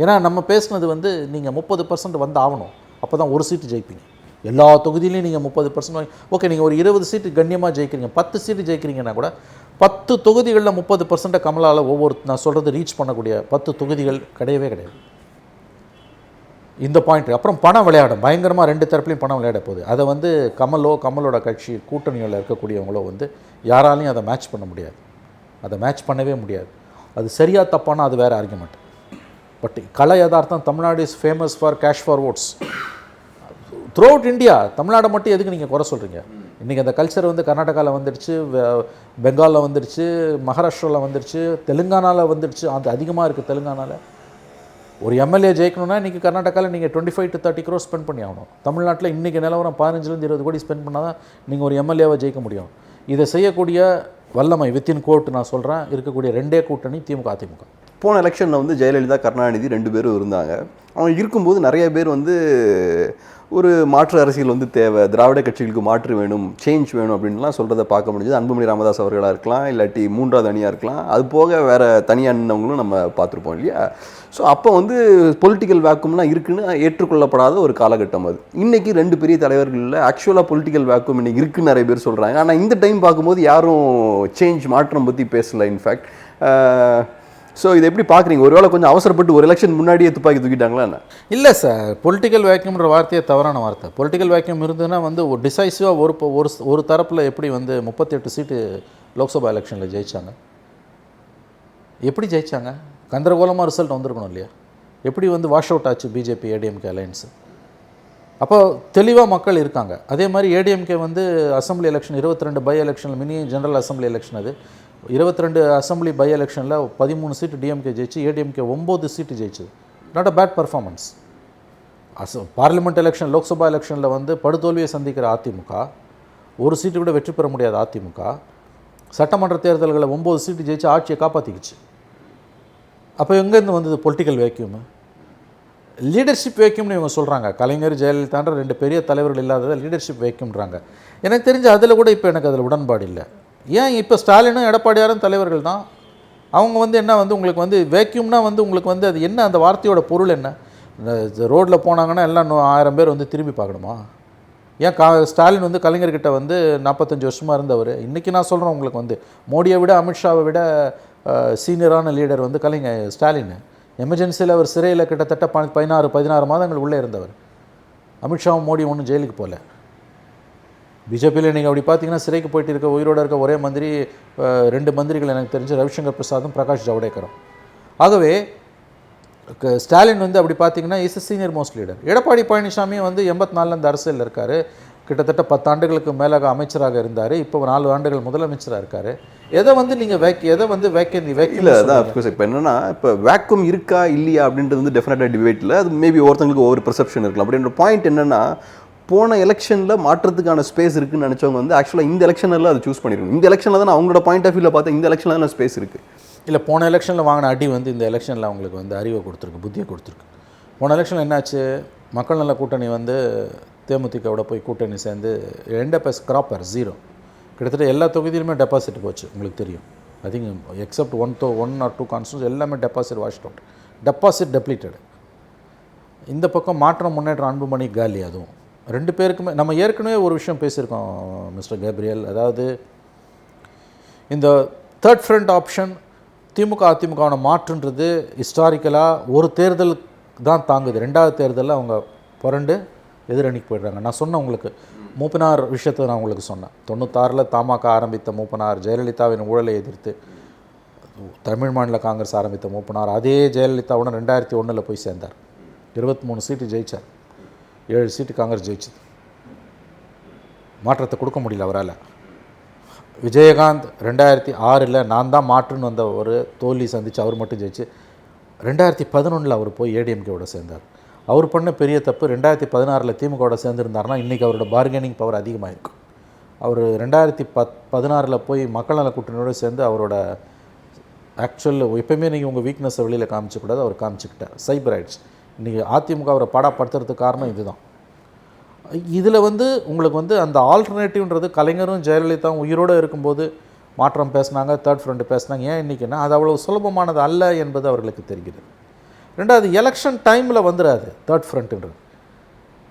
ஏன்னா நம்ம பேசுனது வந்து நீங்கள் 30% வந்து ஆகணும், அப்போ தான் ஒரு சீட்டு ஜெயிப்பீங்க. எல்லா தொகுதியிலையும் நீங்கள் 30% வாங்கி, ஓகே நீங்கள் ஒரு 20 சீட்டு கண்ணியமாக ஜெயிக்கிறீங்க, 10 சீட்டு ஜெயிக்கிறீங்கன்னா கூட 10 தொகுதிகளில் 30% கமலால் நான் சொல்கிறது ரீச் பண்ணக்கூடிய 10 தொகுதிகள் கிடையவே கிடையாது. இந்த பாயிண்ட். அப்புறம் பணம் விளையாடும் பயங்கரமாக, 2 தரப்புலையும் பணம் விளையாட போகுது. அதை வந்து கமலோட கட்சி கூட்டணிகளில் இருக்கக்கூடியவங்களோ வந்து யாராலையும் அதை மேட்ச் பண்ண முடியாது. அதை மேட்ச் பண்ணவே முடியாது. அது சரியாக தப்பானா அது வேறு ஆர்குமெண்ட். பட் கலை யதார்த்தம், Tamil Nadu is famous for cash for votes throughout India. தமிழ்நாடை மட்டும் எதுக்கு நீங்கள் குறை சொல்கிறீங்க? இன்றைக்கி அந்த கல்ச்சர் வந்து கர்நாடகாவில் வந்துடுச்சு, பெங்காலில் வந்துடுச்சு, மகாராஷ்டிராவில் வந்துடுச்சு, தெலுங்கானாவில் வந்துடுச்சு. அது அதிகமாக இருக்குது தெலுங்கானாவில். ஒரு எம்எல்ஏ ஜெயிக்கணும்னா இன்றைக்கி கர்நாடகாவில் நீங்கள் 25 to 30 crores ஸ்பெண்ட் பண்ணி ஆகணும். தமிழ்நாட்டில் இன்றைக்கி நிலவரம் 15-20 கோடி ஸ்பெண்ட் பண்ணால் தான் நீங்கள் ஒரு எம்எல்ஏவை ஜெயிக்க முடியும். இதை செய்யக்கூடிய வல்லமை வித்தின் கோர்ட் நான் சொல்கிறேன் இருக்கக்கூடிய 2 கூட்டணி திமுக அதிமுக. போன எலெக்ஷனில் வந்து ஜெயலலிதா, கருணாநிதி 2 பேரும் இருந்தாங்க. அவங்க இருக்கும்போது நிறைய பேர் வந்து ஒரு மாற்று அரசியல் வந்து தேவை, திராவிட கட்சிகளுக்கு மாற்று வேணும், சேஞ்ச் வேணும் அப்படின்லாம் சொல்கிறத பார்க்க முடிஞ்சது. அன்புமணி ராமதாஸ் அவர்களாக இருக்கலாம், இல்லாட்டி 3வது அணியாக இருக்கலாம், அது போக வேறு தனியாக நின்றவங்களும் நம்ம பார்த்துருப்போம் இல்லையா. ஸோ அப்போ வந்து பொலிட்டிக்கல் வேக்கும்லாம் இருக்குன்னு ஏற்றுக்கொள்ளப்படாத ஒரு காலகட்டம் அது. இன்றைக்கி 2 பெரிய தலைவர்களில் ஆக்சுவலாக பொலிட்டிக்கல் வேக்கும் இன்றைக்கி இருக்குன்னு நிறைய பேர் சொல்கிறாங்க. ஆனால் இந்த டைம் பார்க்கும்போது யாரும் சேஞ்ச் மாற்றம் பற்றி பேசலை. இன்ஃபேக்ட் ஸோ இதை எப்படி பார்க்குறீங்க? ஒருவேளை கொஞ்சம் அவசரப்பட்டு ஒரு எலெக்ஷன் முன்னாடியே துப்பாக்கி தூக்கிட்டாங்களா என்ன? இல்லை சார், பொலிட்டிக்கல் வேக்யூம்ன்ற வார்த்தையே தவறான வார்த்தை. பொலிட்டிக்கல் வேக்யூம் இருந்ததுன்னா வந்து ஒரு டிசைசிவாக ஒரு தரப்பில் எப்படி வந்து 38 சீட்டு லோக்சபா எலெக்ஷனில் ஜெயித்தாங்க? எப்படி ஜெயித்தாங்க? கந்தரகோலமாக ரிசல்ட் வந்திருக்கணும் இல்லையா? எப்படி வந்து வாஷ் அவுட் ஆச்சு பிஜேபி ஏடிஎம்கே அலையன்ஸு? அப்போ தெளிவாக மக்கள் இருக்காங்க. அதே மாதிரி ஏடிஎம்கே வந்து அசம்பிளி எலெக்ஷன் 22 பை எலெக்ஷனில், மினி ஜெனரல் அசம்பிளி எலெக்ஷன் அது 22 அசம்பிளி பை எலெக்ஷனில் 13 சீட்டு டிஎம்கே ஜெயிச்சு, ஏடிஎம்கே 9 சீட்டு ஜெயிச்சது. Not a bad performance. Parliament election, Lok Sabha எலெக்ஷனில் வந்து படுதோல்வியை சந்திக்கிற அதிமுக, ஒரு சீட்டு கூட வெற்றி பெற முடியாத அதிமுக, சட்டமன்ற தேர்தல்களை 9 சீட்டு ஜெயிச்சு ஆட்சியை காப்பாற்றிக்கிச்சு. அப்போ எங்கேருந்து வந்தது பொலிட்டிக்கல் வேக்யூமு? லீடர்ஷிப் வேக்யூம்னு இவங்க சொல்கிறாங்க. கலைஞர், ஜெயலலிதான்ற 2 பெரிய தலைவர்கள் இல்லாததை லீடர்ஷிப் வேக்யூம்ன்றாங்க. எனக்கு தெரிஞ்சு அதில் கூட இப்போ எனக்கு அதில் உடன்பாடு இல்லை. ஏன் இப்போ ஸ்டாலினும் எடப்பாடியாரும் தலைவர்கள் தான். அவங்க வந்து என்ன வந்து உங்களுக்கு வந்து வேக்யூம்னா வந்து உங்களுக்கு வந்து அது என்ன, அந்த வார்த்தையோட பொருள் என்ன? ரோட்டில் போனாங்கன்னா எல்லாம் 1000 பேர் வந்து திரும்பி பார்க்கணுமா? ஏன் ஸ்டாலின் வந்து கலைஞர்கிட்ட வந்து 45 வருஷமாக இருந்தவர். இன்றைக்கி நான் சொல்கிறேன் உங்களுக்கு வந்து மோடியை விட, அமித்ஷாவை விட சீனியரான லீடர் வந்து ஸ்டாலின். எமர்ஜென்சியில் அவர் சிறையில் கிட்டத்தட்ட 16 மாதங்கள் உள்ளே இருந்தவர். அமித்ஷாவும் மோடி ஒன்றும் ஜெயிலுக்கு போகல. பிஜேபியில் நீங்கள் அப்படி பார்த்தீங்கன்னா சிறைக்கு போயிட்டு இருக்க, உயிரோடு இருக்க ஒரே மந்திரி, 2 மந்திரிகள் எனக்கு தெரிஞ்சு ரவிசங்கர் பிரசாதும் பிரகாஷ் ஜவடேக்கரும். ஆகவே ஸ்டாலின் வந்து அப்படி பார்த்தீங்கன்னா is a senior most leader. Edappadi பழனிசாமியும் வந்து 84 அரசியலில் இருக்கார். கிட்டத்தட்ட 10 ஆண்டுகளுக்கு மேலாக அமைச்சராக இருந்தார். இப்போ 4 ஆண்டுகள் முதலமைச்சராக இருக்கார். எதை வந்து நீங்கள் எதை வந்து இல்லை, அதான் அஃப்கோர்ஸ். இப்போ என்னன்னா, இப்போ வேக்கம் இருக்கா இல்லையா அப்படின்றது வந்து டெஃபினட்டாக டிபேட்டில் அது மேபி ஒவ்வொருத்தங்களுக்கு ஒவ்வொரு பெர்செப்ஷன் இருக்கலாம். அப்படின்ற பாயிண்ட் என்னென்னா, போன எலெக்ஷனில் மாற்றத்துக்கான ஸ்பேஸ் இருக்குன்னு நினச்சவங்க வந்து ஆக்சுவலாக இந்த எலெக்ஷனில் அதை சூஸ் பண்ணிருக்கணும். இந்த எலெக்ஷனில் தான் அவங்களோட பாயிண்ட் ஆஃப் வியூவில் பார்த்தா இந்த எலெக்ஷனில் தான் ஸ்பேஸ் இருக்குது. இல்லை, போன எலெக்ஷனில் வாங்கின அடி வந்து இந்த எலெக்ஷனில் அவங்களுக்கு வந்து அறிவை கொடுத்துருக்கு, புத்தியை கொடுத்துருக்கு. போன எலெக்ஷனில் என்னாச்சு, மக்கள் நல கூட்டணி வந்து தேமுதிகவோட போய் கூட்டணி சேர்ந்து ஸ்க்ராப்பர் 0. கிட்டத்தட்ட எல்லா தொகுதியிலுமே டெபாசிட் போச்சு, உங்களுக்கு தெரியும். ஐ திங்க் எக்ஸப்ட் 1 or 2 கான்ஸ்டியூன்ஸ் எல்லாமே டெபாசிட் வாஷ்ட் அவுட், டெபாசிட் டெப்ளீட்டட். இந்த பக்கம் மாற்றம் முன்னேற்றம் அன்புமணி காலி. அதுவும் 2 பேருக்குமே நம்ம ஏற்கனவே ஒரு விஷயம் பேசியிருக்கோம் மிஸ்டர் கேப்ரியல். அதாவது இந்த தேர்ட் ஃப்ரண்ட் ஆப்ஷன் திமுக அதிமுகவோட மாற்றுன்றது ஹிஸ்டாரிக்கலாக ஒரு தேர்தல் தான் தாங்குது. 2வது தேர்தலில் அவங்க புரண்டு எதிரணிக்கு போயிடுறாங்க. நான் சொன்னேன் உங்களுக்கு, மூப்பனார் விஷயத்தை நான் உங்களுக்கு சொன்னேன். 96 தமாக ஆரம்பித்த மூப்பனார், ஜெயலலிதாவின் ஊழலை எதிர்த்து தமிழ் மாநில காங்கிரஸ் ஆரம்பித்த மூப்பனார், அதே ஜெயலலிதாவுடன் 2001 போய் சேர்ந்தார். 23 சீட்டு ஜெயித்தார். 7 சீட்டு காங்கிரஸ் ஜெயிச்சது. மாற்றத்தை கொடுக்க முடியல அவரால். விஜயகாந்த் 2006 நான் தான் மாற்றுன்னு வந்த ஒரு தோல்வி சந்தித்து அவர் மட்டும் ஜெயிச்சு 2011 அவர் போய் ஏடிஎம்கேவோட சேர்ந்தார். அவர் பண்ண பெரிய தப்பு, 2016 திமுகவோட சேர்ந்துருந்தாருன்னா இன்றைக்கி அவரோட பார்கெனிங் பவர் அதிகமாக இருக்கும். அவர் 2016 போய் மக்கள் நல கூட்டணியோடு சேர்ந்து அவரோட ஆக்சுவல் எப்போயுமே நீங்கள் உங்கள் வீக்னஸை வெளியில் காமிச்சக்கூடாது, அவர் காமிச்சிக்கிட்டார். சைபர் ரைட்ஸ் இன்றைக்கி அதிமுக அவரை பாடாப்படுத்துறதுக்கு காரணம் இதுதான். இதில் வந்து உங்களுக்கு வந்து அந்த ஆல்டர்னேட்டிவ்ன்றது கலைஞரும் ஜெயலலிதாவும் உயிரோடு இருக்கும்போது மாற்றம் பேசினாங்க, தேர்ட் ஃப்ரண்ட் பேசினாங்க. ஏன் இன்றைக்கின்னா அது அவ்வளோ சுலபமானது அல்ல என்பது அவர்களுக்கு தெரிகிறது. 2வது எலெக்ஷன் டைமில் வந்துடாது தேர்ட் ஃப்ரண்ட்டுன்றது.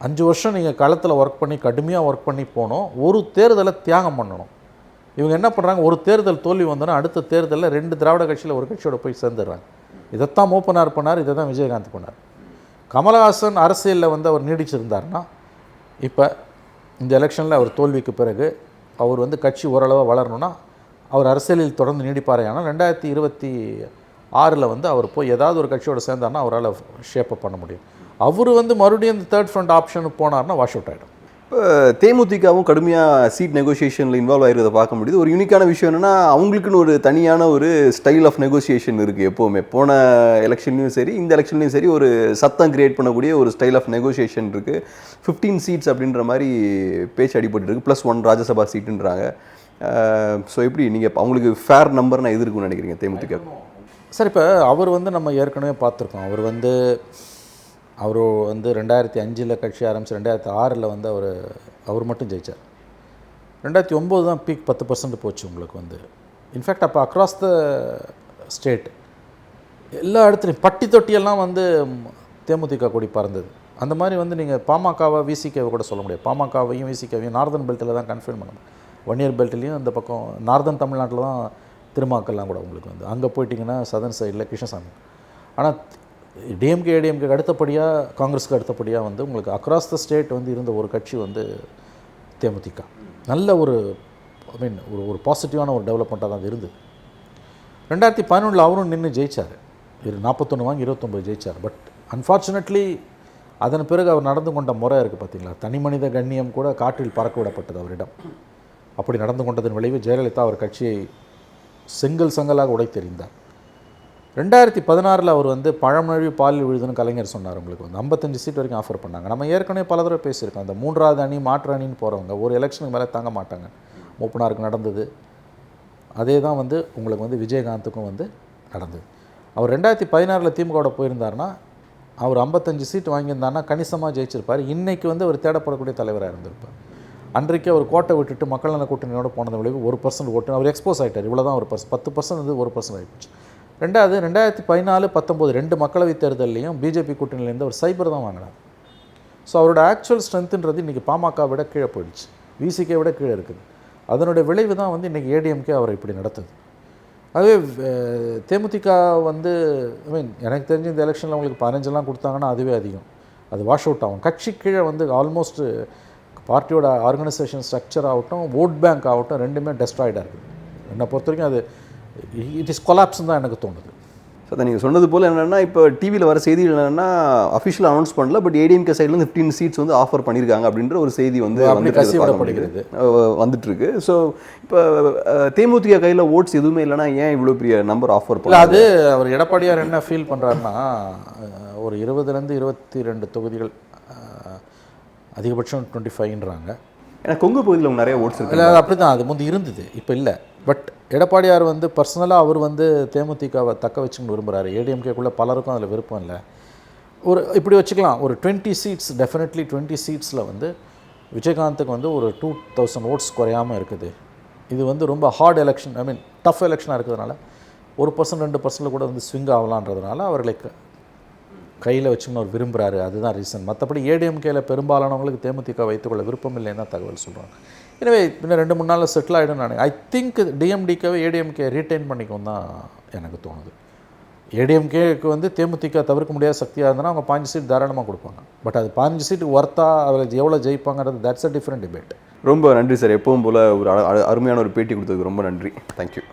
5 வருஷம் நீங்கள் களத்தில் ஒர்க் பண்ணி கடுமையாக ஒர்க் பண்ணி போகணும், ஒரு தேர்தலை தியாகம் பண்ணணும். இவங்க என்ன பண்ணுறாங்க, ஒரு தேர்தல் தோல்வி வந்தோன்னா அடுத்த தேர்தலில் 2 திராவிட கட்சியில் ஒரு கட்சியோட போய் சேர்ந்துடுறாங்க. இதைத்தான் மூப்பனார் பண்ணார், இதை தான் விஜயகாந்த் பண்ணார். கமலஹாசன் அரசியலில் வந்து அவர் நீடிச்சிருந்தார்னா இப்போ இந்த எலெக்ஷனில் அவர் தோல்விக்கு பிறகு அவர் வந்து கட்சி ஓரளவாக வளரணும்னா அவர் அரசியலில் தொடர்ந்து நீடிப்பார். ஆனால் 2026 வந்து அவர் போய் ஏதாவது ஒரு கட்சியோடு சேர்ந்தார்னா அவரால் ஷேப்பப் பண்ண முடியும். அவர் வந்து மறுபடியும் இந்த தேர்ட் ஃப்ரண்ட் ஆப்ஷனுக்கு போனார்னா வாஷ் அவுட் ஆகிடும். இப்போ தேமுதிகவும் கடுமையாக சீட் நெகோசியேஷனில் இன்வால்வ் ஆகிறத பார்க்க முடியுது. ஒரு யூனிக்கான விஷயம் என்னென்னா, அவங்களுக்குன்னு ஒரு தனியான ஒரு ஸ்டைல் ஆஃப் நெகோசியேஷன் இருக்குது. எப்போவுமே போன எலெக்ஷன்லையும் சரி இந்த எலெக்ஷன்லையும் சரி ஒரு சத்தம் கிரியேட் பண்ணக்கூடிய ஒரு ஸ்டைல் ஆஃப் நெகோசியேஷன் இருக்குது. 15 சீட்ஸ் அப்படின்ற மாதிரி பேச்சு அடிபட்டு இருக்குது, +1 ராஜ்யசபா சீட்டுன்றாங்க. ஸோ எப்படி நீங்கள் அவங்களுக்கு ஃபேர் நம்பர்னா எது இருக்குன்னு நினைக்கிறீங்க தேமுதிக? சார், இப்போ அவர் வந்து நம்ம ஏற்கனவே பார்த்துருக்கோம். அவர் வந்து 2005 கட்சி ஆரம்பித்து 2006 வந்து அவர் மட்டும் ஜெயித்தார். 2009 தான் பீக் 10% போச்சு உங்களுக்கு வந்து. இன்ஃபேக்ட் அப்போ அக்ராஸ் த ஸ்டேட் எல்லா இடத்துலையும் பட்டி தொட்டியெல்லாம் வந்து தேமுதிக கொடி பறந்தது. அந்த மாதிரி வந்து நீங்கள் பாமகவை விசிகேவை கூட சொல்ல முடியாது. பாமகவையும் விசிகேவையும் நார்தன் பெல்ட்டில் தான் கன்ஃபைன் பண்ணணும். 1 இயர் பெல்ட்லேயும் இந்த பக்கம் நார்தன் தமிழ்நாட்டில் தான் திருமாக்கெல்லாம் கூட உங்களுக்கு வந்து. அங்கே போயிட்டிங்கன்னா சதர்ன் சைடில் கிருஷ்ணசாமி. ஆனால் ஏடிஎம்கே அடுத்தபடியாக காங்கிரஸுக்கு அடுத்தபடியாக வந்து உங்களுக்கு அக்ராஸ் த ஸ்டேட் வந்து இருந்த ஒரு கட்சி வந்து தேமுதிக. நல்ல ஒரு ஒரு பாசிட்டிவான ஒரு டெவலப்மெண்ட்டாக தான் அது இருந்தது. 2011 அவரும் நின்று ஜெயித்தார். 41 வாங்கி 29 ஜெயித்தார். பட் அன்ஃபார்ச்சுனேட்லி அதன் பிறகு அவர் நடந்து கொண்ட முறை இருக்குது பார்த்தீங்களா, தனி மனித கண்ணியம் கூட காற்றில் பறக்க விடப்பட்டது அவரிடம். அப்படி நடந்து கொண்டதன் விளைவு ஜெயலலிதா அவர் கட்சியை செங்கலாக உடைத்தெறிந்தார். 2016 அவர் வந்து பழமொழி பாலில் விழுதுன்னு கலைஞர் சொன்னார். உங்களுக்கு வந்து 55 சீட் வரைக்கும் ஆஃபர் பண்ணாங்க. நம்ம ஏற்கனவே பல தடவை பேசியிருக்கோம். அந்த 3வது அணி மாற்று அணின்னு போகிறவங்க ஒரு எலெக்ஷனுக்கு மேலே தாங்க மாட்டாங்க. மூப்பனாருக்கு நடந்தது. அதே தான் வந்து உங்களுக்கு வந்து விஜயகாந்துக்கும் வந்து நடந்தது. அவர் 2016 திமுகவோட போயிருந்தாருன்னா அவர் 55 சீட் வாங்கியிருந்தாருன்னா கணிசமாக ஜெயிச்சிருப்பார். இன்றைக்கி வந்து அவர் தேடப்படக்கூடிய தலைவராக இருந்திருப்பார். அன்றைக்கே அவர் கோட்டை விட்டுட்டு மக்கள் நல கூட்டணியோட போனது விளைவு 1% ஓட்டு அவர் எக்ஸ்போஸ் ஆகிட்டார். இவ்வளோ தான் 10% வந்து 1% ஆகிடுச்சு. 2014, 19 2 மக்களவைத் தேர்தலையும் பிஜேபி கூட்டணியிலேருந்து அவர் சைபர் தான் வாங்கினார். ஸோ அவரோட ஆக்சுவல் ஸ்ட்ரென்த்துன்றது இன்றைக்கி பாமக விட கீழே போயிடுச்சு, விசிகே விட கீழே இருக்குது. அதனுடைய விளைவு தான் வந்து இன்றைக்கி ஏடிஎம்கே அவரை இப்படி நடத்துது. அதுவே தேமுதிக வந்து எனக்கு தெரிஞ்ச இந்த எலெக்ஷனில் உங்களுக்கு 15 கொடுத்தாங்கன்னா அதுவே அதிகம், அது வாஷ் அவுட் ஆகும். கட்சி கீழே வந்து ஆல்மோஸ்ட் பார்ட்டியோட ஆர்கனைசேஷன் ஸ்ட்ரக்சர் ஆகட்டும், ஓட் பேங்க் ஆகட்டும், ரெண்டுமே டெஸ்ட்ராய்டாக இருக்குது. என்னை பொறுத்த வரைக்கும் அது இட் இஸ் கொலாப்ஸ்ன்னு தான் எனக்கு தோணுது. ஸோ அதை நீங்கள் சொன்னது போல் என்னென்னா, இப்போ டிவியில் வர செய்திகள் என்னென்னா அஃபிஷியல் அனௌன்ஸ் பண்ணல, பட் ஏடிஎம்கே சைட்லேருந்து 15 சீட்ஸ் வந்து ஆஃபர் பண்ணியிருக்காங்க அப்படின்ற ஒரு செய்தி வந்து வந்துட்டுருக்கு. ஸோ இப்போ தேமுதிக கையில் ஓட்ஸ் எதுவுமே இல்லைனா ஏன் இவ்வளோ பெரிய நம்பர் ஆஃபர் பண்ணல? அது அவர் எடப்பாடியார் என்ன ஃபீல் பண்ணுறாருன்னா, ஒரு 20லேருந்து 22 தொகுதிகள், அதிகபட்சம் 25ன்றாங்க. ஏன்னா கொங்கு பகுதியில் அவங்க நிறைய ஓட்ஸ் இருக்கு. இல்லை அப்படி தான் அது முந்தி இருந்தது, இப்போ இல்லை. பட் எடப்பாடியார் வந்து பர்சனலாக அவர் வந்து தேமுதிகவை தக்க வச்சுன்னு விரும்புகிறாரு. ஏடிஎம்கேக்குள்ளே பலருக்கும் அதில் விருப்பம் இல்லை. ஒரு இப்படி வச்சுக்கலாம், ஒரு 20 சீட்ஸ், டெஃபினெட்லி 20 சீட்ஸில் வந்து விஜயகாந்துக்கு வந்து ஒரு 2000 ஓட்ஸ் குறையாமல் இருக்குது. இது வந்து ரொம்ப ஹார்ட் எலெக்ஷன், டஃப் எலெக்ஷனாக இருக்கிறதுனால 1% 2% கூட வந்து ஸ்விங் ஆகலான்றதுனால அவர்களை கையில் வச்சுன்னு அவர் விரும்புகிறாரு. அதுதான் ரீசன். மற்றபடி ஏடிஎம்கேல பெரும்பாலானவங்களுக்கு தேமுதிக வைத்துக்கொள்ள விருப்பம் இல்லைன்னு தான் தகவல் சொல்கிறாங்க. எனவே இன்னும் 2-3 நாளில் செட்டில் ஆகிடும். நான் ஐ திங்க் டிஎம்டிகேவை ஏடிஎம்கே ரீட்டைன் பண்ணிக்கும் தான் எனக்கு தோணுது. ஏடிஎம்கேக்கு வந்து தேமுதிக தவிர்க்க முடியாத சக்தியாக இருந்ததுன்னா அவங்க 5 சீட் தாராளமாக கொடுப்பாங்க. பட் அது 5 சீட்டுக்கு ஒர்த்தா அவர் எவ்வளோ ஜெயிப்பாங்கிறது தட்ஸ் அ டிஃப்ரெண்ட் டிபேட். ரொம்ப நன்றி சார். எப்பவும் போல் ஒரு அருமையான ஒரு பேட்டி கொடுத்ததுக்கு ரொம்ப நன்றி. தேங்க்யூ.